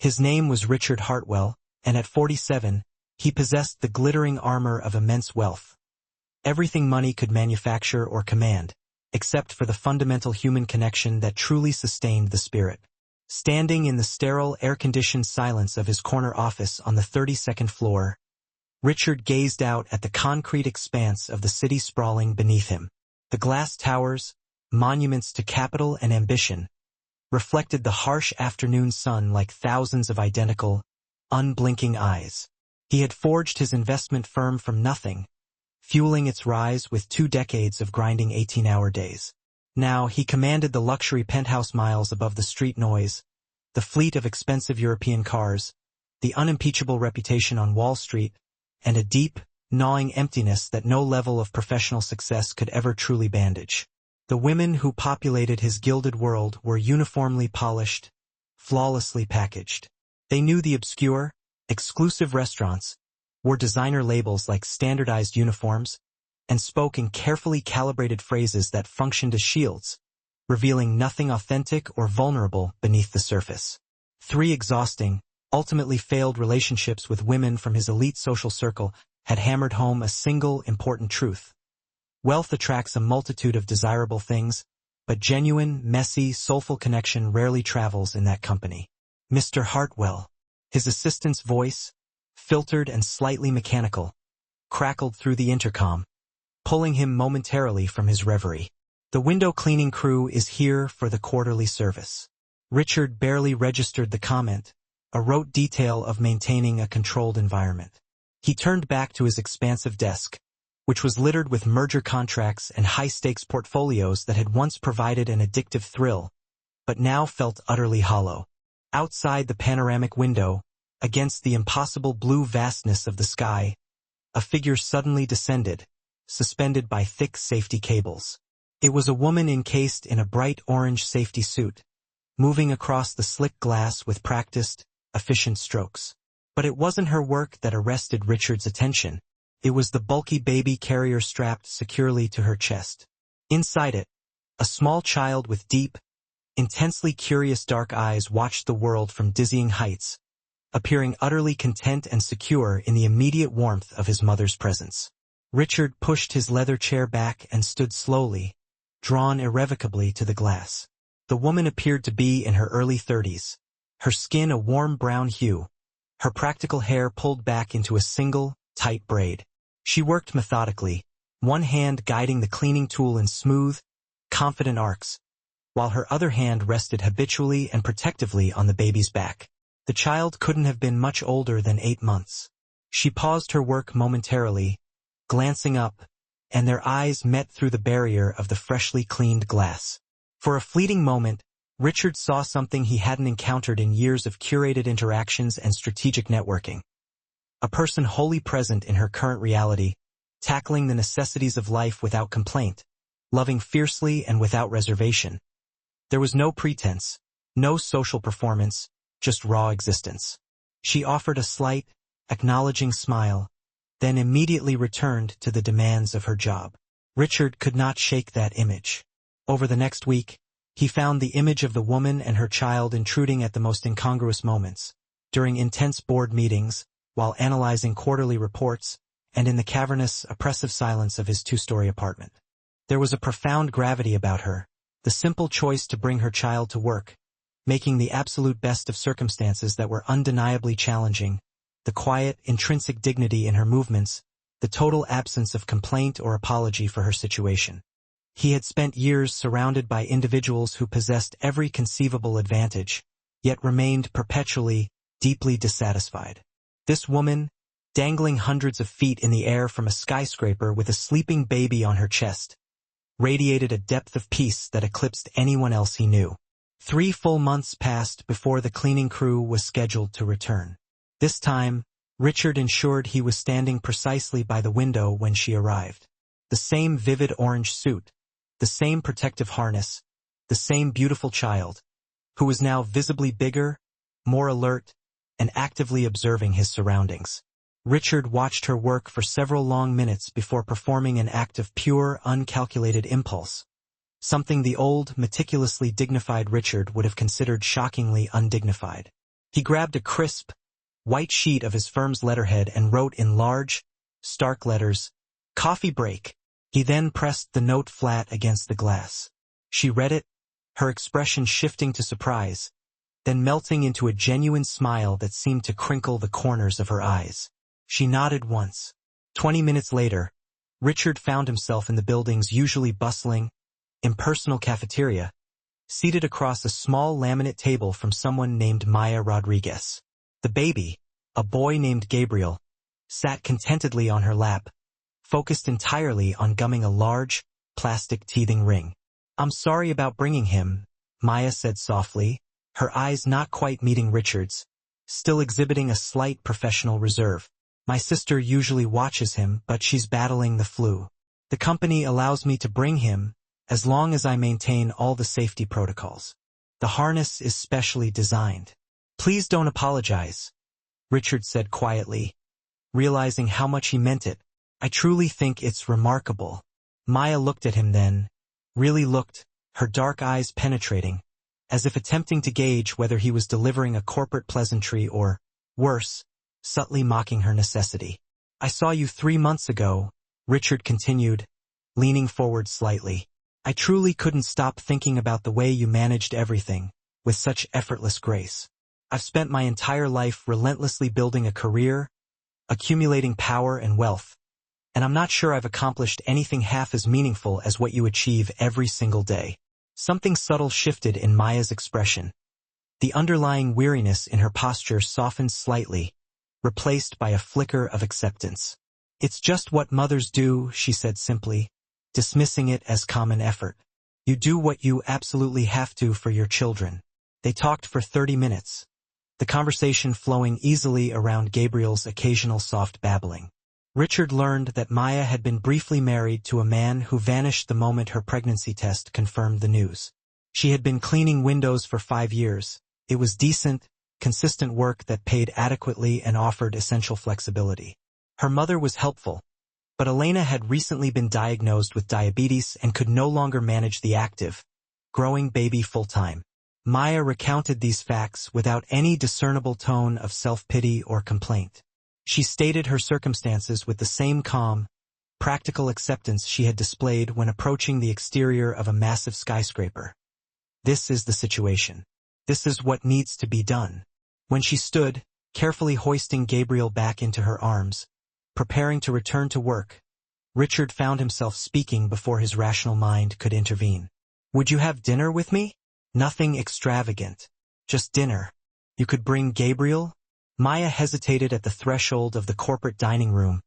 His name was Richard Hartwell, and at 47, he possessed the glittering armor of immense wealth. Everything money could manufacture or command, except for the fundamental human connection that truly sustained the spirit. Standing in the sterile, air-conditioned silence of his corner office on the 32nd floor, Richard gazed out at the concrete expanse of the city sprawling beneath him. The glass towers, monuments to capital and ambition, reflected the harsh afternoon sun like thousands of identical, unblinking eyes. He had forged his investment firm from nothing, fueling its rise with 2 decades of grinding 18-hour days. Now he commanded the luxury penthouse miles above the street noise, the fleet of expensive European cars, the unimpeachable reputation on Wall Street, and a deep, gnawing emptiness that no level of professional success could ever truly bandage. The women who populated his gilded world were uniformly polished, flawlessly packaged. They knew the obscure, exclusive restaurants, wore designer labels like standardized uniforms, and spoke in carefully calibrated phrases that functioned as shields, revealing nothing authentic or vulnerable beneath the surface. 3 exhausting, ultimately failed relationships with women from his elite social circle had hammered home a single important truth. Wealth attracts a multitude of desirable things, but genuine, messy, soulful connection rarely travels in that company. Mr. Hartwell, his assistant's voice, filtered and slightly mechanical, crackled through the intercom, pulling him momentarily from his reverie. The window cleaning crew is here for the quarterly service. Richard barely registered the comment, a rote detail of maintaining a controlled environment. He turned back to his expansive desk, which was littered with merger contracts and high-stakes portfolios that had once provided an addictive thrill, but now felt utterly hollow. Outside the panoramic window, against the impossible blue vastness of the sky, a figure suddenly descended, suspended by thick safety cables. It was a woman encased in a bright orange safety suit, moving across the slick glass with practiced, efficient strokes. But it wasn't her work that arrested Richard's attention. It was the bulky baby carrier strapped securely to her chest. Inside it, a small child with deep, intensely curious dark eyes watched the world from dizzying heights, appearing utterly content and secure in the immediate warmth of his mother's presence. Richard pushed his leather chair back and stood slowly, drawn irrevocably to the glass. The woman appeared to be in her early 30s, her skin a warm brown hue, her practical hair pulled back into a single, tight braid. She worked methodically, one hand guiding the cleaning tool in smooth, confident arcs, while her other hand rested habitually and protectively on the baby's back. The child couldn't have been much older than 8 months. She paused her work momentarily, glancing up, and their eyes met through the barrier of the freshly cleaned glass. For a fleeting moment, Richard saw something he hadn't encountered in years of curated interactions and strategic networking. A person wholly present in her current reality, tackling the necessities of life without complaint, loving fiercely and without reservation. There was no pretense, no social performance, just raw existence. She offered a slight, acknowledging smile, then immediately returned to the demands of her job. Richard could not shake that image. Over the next week, he found the image of the woman and her child intruding at the most incongruous moments, during intense board meetings, while analyzing quarterly reports, and in the cavernous, oppressive silence of his 2-story apartment. There was a profound gravity about her, the simple choice to bring her child to work, making the absolute best of circumstances that were undeniably challenging, the quiet, intrinsic dignity in her movements, the total absence of complaint or apology for her situation. He had spent years surrounded by individuals who possessed every conceivable advantage, yet remained perpetually, deeply dissatisfied. This woman, dangling hundreds of feet in the air from a skyscraper with a sleeping baby on her chest, radiated a depth of peace that eclipsed anyone else he knew. 3 full months passed before the cleaning crew was scheduled to return. This time, Richard ensured he was standing precisely by the window when she arrived. The same vivid orange suit, the same protective harness, the same beautiful child, who was now visibly bigger, more alert, and actively observing his surroundings. Richard watched her work for several long minutes before performing an act of pure, uncalculated impulse, something the old, meticulously dignified Richard would have considered shockingly undignified. He grabbed a crisp, white sheet of his firm's letterhead and wrote in large, stark letters, "Coffee break." He then pressed the note flat against the glass. She read it, her expression shifting to surprise, then melting into a genuine smile that seemed to crinkle the corners of her eyes. She nodded once. 20 minutes later, Richard found himself in the building's usually bustling, impersonal cafeteria, seated across a small laminate table from someone named Maya Rodriguez. The baby, a boy named Gabriel, sat contentedly on her lap, focused entirely on gumming a large, plastic teething ring. "I'm sorry about bringing him," Maya said softly, her eyes not quite meeting Richard's, still exhibiting a slight professional reserve. "My sister usually watches him, but she's battling the flu. The company allows me to bring him, as long as I maintain all the safety protocols. The harness is specially designed." "Please don't apologize," Richard said quietly, realizing how much he meant it. "I truly think it's remarkable." Maya looked at him then, really looked, her dark eyes penetrating, as if attempting to gauge whether he was delivering a corporate pleasantry or, worse, subtly mocking her necessity. "I saw you 3 months ago," Richard continued, leaning forward slightly. "I truly couldn't stop thinking about the way you managed everything, with such effortless grace. I've spent my entire life relentlessly building a career, accumulating power and wealth, and I'm not sure I've accomplished anything half as meaningful as what you achieve every single day." Something subtle shifted in Maya's expression. The underlying weariness in her posture softened slightly, replaced by a flicker of acceptance. "It's just what mothers do," she said simply, dismissing it as common effort. "You do what you absolutely have to for your children." They talked for 30 minutes, the conversation flowing easily around Gabriel's occasional soft babbling. Richard learned that Maya had been briefly married to a man who vanished the moment her pregnancy test confirmed the news. She had been cleaning windows for 5 years. It was decent, consistent work that paid adequately and offered essential flexibility. Her mother was helpful, but Elena had recently been diagnosed with diabetes and could no longer manage the active, growing baby full-time. Maya recounted these facts without any discernible tone of self-pity or complaint. She stated her circumstances with the same calm, practical acceptance she had displayed when approaching the exterior of a massive skyscraper. "This is the situation. This is what needs to be done." When she stood, carefully hoisting Gabriel back into her arms, preparing to return to work, Richard found himself speaking before his rational mind could intervene. "Would you have dinner with me? Nothing extravagant. Just dinner. You could bring Gabriel?" Maya hesitated at the threshold of the corporate dining room,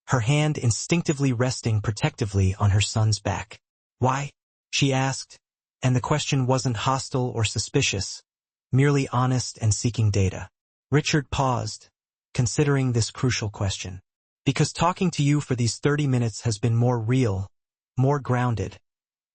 her hand instinctively resting protectively on her son's back. "Why?" she asked, and the question wasn't hostile or suspicious, merely honest and seeking data. Richard paused, considering this crucial question. "Because talking to you for these 30 minutes has been more real, more grounded,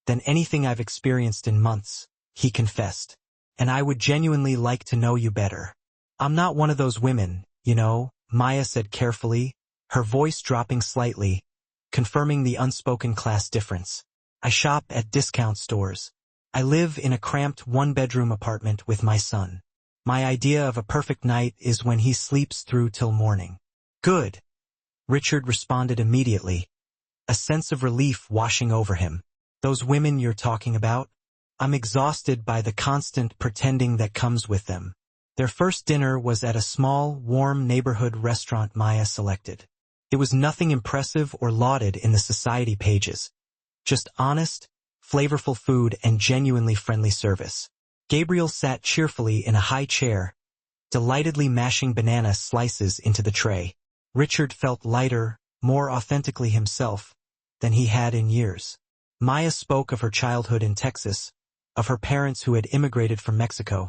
than anything I've experienced in months," he confessed. "And I would genuinely like to know you better. I'm not one of those women, you know," Maya said carefully, her voice dropping slightly, confirming the unspoken class difference. "I shop at discount stores. I live in a cramped 1-bedroom apartment with my son. My idea of a perfect night is when he sleeps through till morning." "Good," Richard responded immediately, a sense of relief washing over him. "Those women you're talking about? I'm exhausted by the constant pretending that comes with them." Their first dinner was at a small, warm neighborhood restaurant Maya selected. It was nothing impressive or lauded in the society pages, just honest, flavorful food and genuinely friendly service. Gabriel sat cheerfully in a high chair, delightedly mashing banana slices into the tray. Richard felt lighter, more authentically himself, than he had in years. Maya spoke of her childhood in Texas, of her parents who had immigrated from Mexico,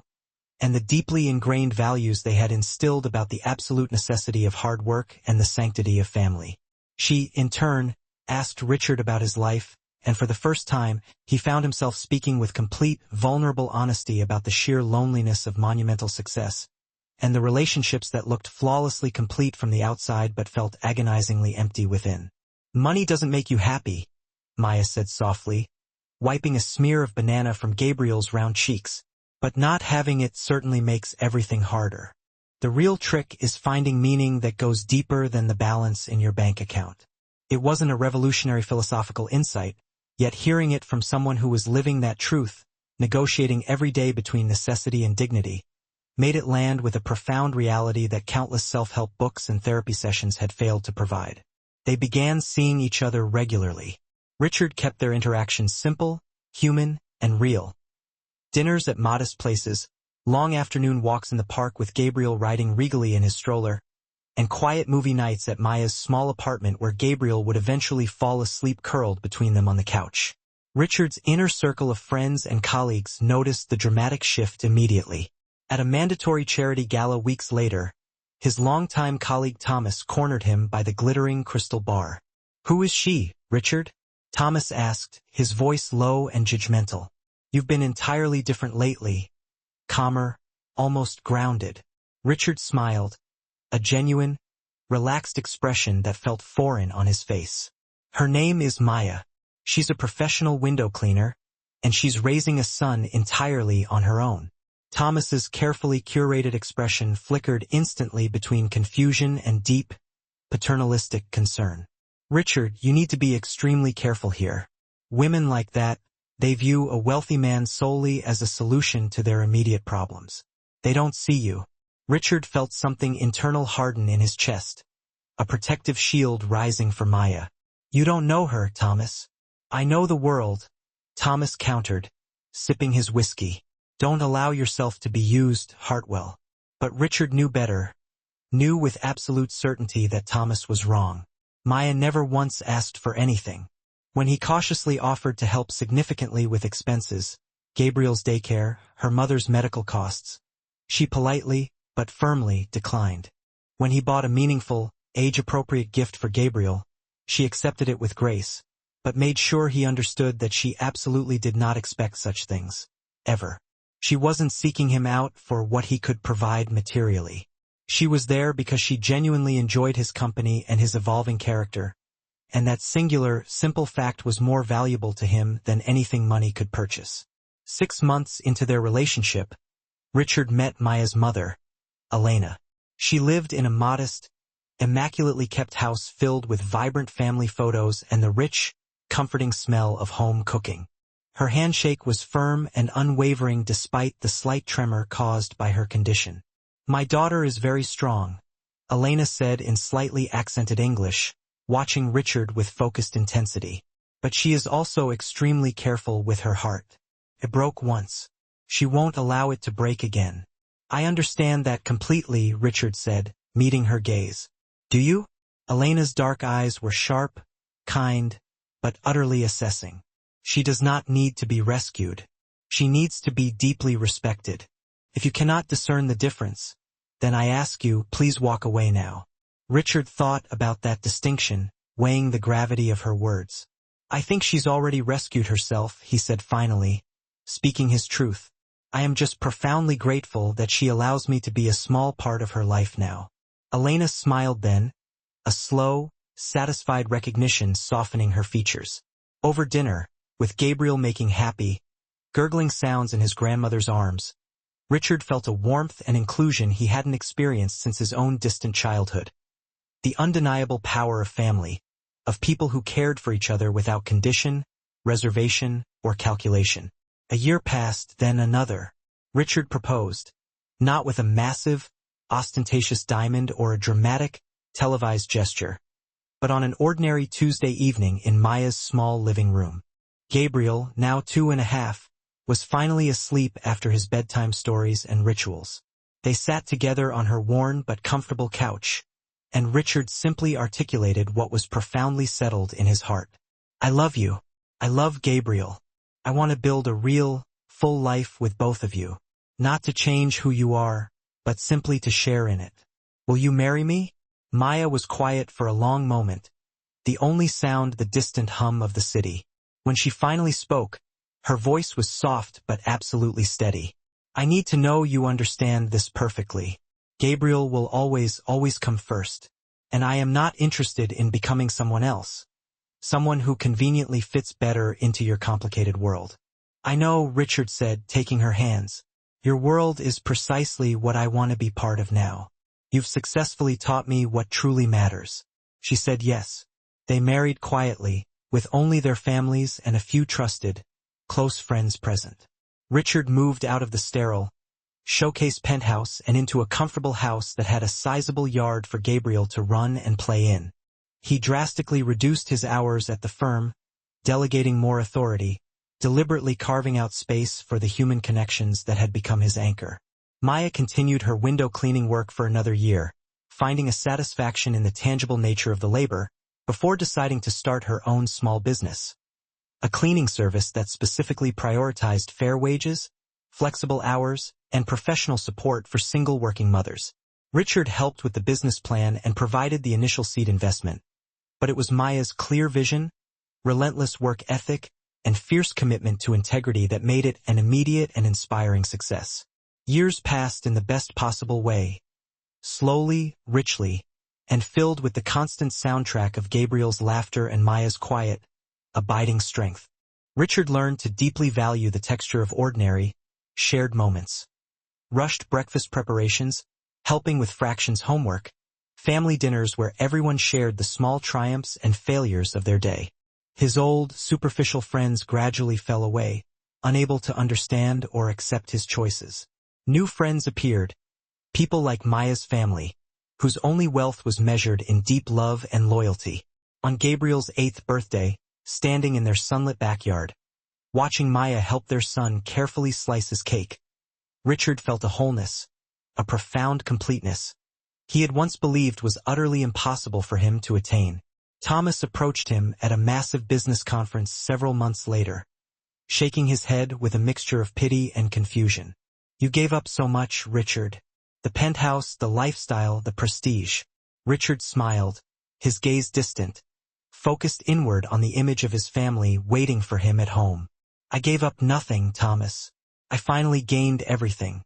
and the deeply ingrained values they had instilled about the absolute necessity of hard work and the sanctity of family. She, in turn, asked Richard about his life, and for the first time, he found himself speaking with complete, vulnerable honesty about the sheer loneliness of monumental success, and the relationships that looked flawlessly complete from the outside but felt agonizingly empty within. "Money doesn't make you happy," Maya said softly, wiping a smear of banana from Gabriel's round cheeks, But not having it certainly makes everything harder. The real trick is finding meaning that goes deeper than the balance in your bank account. It wasn't a revolutionary philosophical insight, yet hearing it from someone who was living that truth, negotiating every day between necessity and dignity, made it land with a profound reality that countless self-help books and therapy sessions had failed to provide. They began seeing each other regularly. Richard kept their interactions simple, human, and real. Dinners at modest places, long afternoon walks in the park with Gabriel riding regally in his stroller, and quiet movie nights at Maya's small apartment where Gabriel would eventually fall asleep curled between them on the couch. Richard's inner circle of friends and colleagues noticed the dramatic shift immediately. At a mandatory charity gala weeks later, his longtime colleague Thomas cornered him by the glittering crystal bar. "Who is she, Richard?" Thomas asked, his voice low and judgmental. "You've been entirely different lately." Calmer, almost grounded. Richard smiled, a genuine, relaxed expression that felt foreign on his face. "Her name is Maya. She's a professional window cleaner, and she's raising a son entirely on her own." Thomas's carefully curated expression flickered instantly between confusion and deep, paternalistic concern. "Richard, you need to be extremely careful here. Women like that, they view a wealthy man solely as a solution to their immediate problems. They don't see you." Richard felt something internal harden in his chest, a protective shield rising for Maya. "You don't know her, Thomas." "I know the world," Thomas countered, sipping his whiskey. "Don't allow yourself to be used, Hartwell." But Richard knew better, knew with absolute certainty that Thomas was wrong. Maya never once asked for anything. When he cautiously offered to help significantly with expenses, Gabriel's daycare, her mother's medical costs, she politely, but firmly, declined. When he bought a meaningful, age-appropriate gift for Gabriel, she accepted it with grace, but made sure he understood that she absolutely did not expect such things. Ever. She wasn't seeking him out for what he could provide materially. She was there because she genuinely enjoyed his company and his evolving character, and that singular, simple fact was more valuable to him than anything money could purchase. 6 months into their relationship, Richard met Maya's mother, Elena. She lived in a modest, immaculately kept house filled with vibrant family photos and the rich, comforting smell of home cooking. Her handshake was firm and unwavering despite the slight tremor caused by her condition. "My daughter is very strong," Elena said in slightly accented English, watching Richard with focused intensity. "But she is also extremely careful with her heart. It broke once. She won't allow it to break again." "I understand that completely," Richard said, meeting her gaze. "Do you?" Elena's dark eyes were sharp, kind, but utterly assessing. "She does not need to be rescued. She needs to be deeply respected. If you cannot discern the difference, then I ask you, please walk away now." Richard thought about that distinction, weighing the gravity of her words. "I think she's already rescued herself," he said finally, speaking his truth. "I am just profoundly grateful that she allows me to be a small part of her life now." Elena smiled then, a slow, satisfied recognition softening her features. Over dinner, with Gabriel making happy, gurgling sounds in his grandmother's arms, Richard felt a warmth and inclusion he hadn't experienced since his own distant childhood. The undeniable power of family, of people who cared for each other without condition, reservation, or calculation. A year passed, then another. Richard proposed, not with a massive, ostentatious diamond or a dramatic, televised gesture, but on an ordinary Tuesday evening in Maya's small living room. Gabriel, now 2.5, was finally asleep after his bedtime stories and rituals. They sat together on her worn but comfortable couch, and Richard simply articulated what was profoundly settled in his heart. "I love you. I love Gabriel. I want to build a real, full life with both of you. Not to change who you are, but simply to share in it. Will you marry me?" Maya was quiet for a long moment, the only sound the distant hum of the city. When she finally spoke, her voice was soft but absolutely steady. "I need to know you understand this perfectly. Gabriel will always come first, and I am not interested in becoming someone else, someone who conveniently fits better into your complicated world." "I know," Richard said, taking her hands, Your world is precisely what I want to be part of now. You've successfully taught me what truly matters. She said yes. They married quietly, with only their families and a few trusted, close friends present. Richard moved out of the sterile, showcase penthouse and into a comfortable house that had a sizable yard for Gabriel to run and play in. He drastically reduced his hours at the firm, delegating more authority, deliberately carving out space for the human connections that had become his anchor. Maya continued her window cleaning work for another year, finding a satisfaction in the tangible nature of the labor, before deciding to start her own small business. A cleaning service that specifically prioritized fair wages, flexible hours, and professional support for single working mothers. Richard helped with the business plan and provided the initial seed investment. But it was Maya's clear vision, relentless work ethic, and fierce commitment to integrity that made it an immediate and inspiring success. Years passed in the best possible way, slowly, richly, and filled with the constant soundtrack of Gabriel's laughter and Maya's quiet, abiding strength. Richard learned to deeply value the texture of ordinary, shared moments. Rushed breakfast preparations, helping with fractions homework, family dinners where everyone shared the small triumphs and failures of their day. His old, superficial friends gradually fell away, unable to understand or accept his choices. New friends appeared, people like Maya's family, whose only wealth was measured in deep love and loyalty. On Gabriel's 8th birthday, standing in their sunlit backyard, watching Maya help their son carefully slice his cake, Richard felt a wholeness, a profound completeness he had once believed was utterly impossible for him to attain. Thomas approached him at a massive business conference several months later, shaking his head with a mixture of pity and confusion. You gave up so much, Richard. The penthouse, the lifestyle, the prestige. Richard smiled, his gaze distant, focused inward on the image of his family waiting for him at home. I gave up nothing, Thomas. I finally gained everything.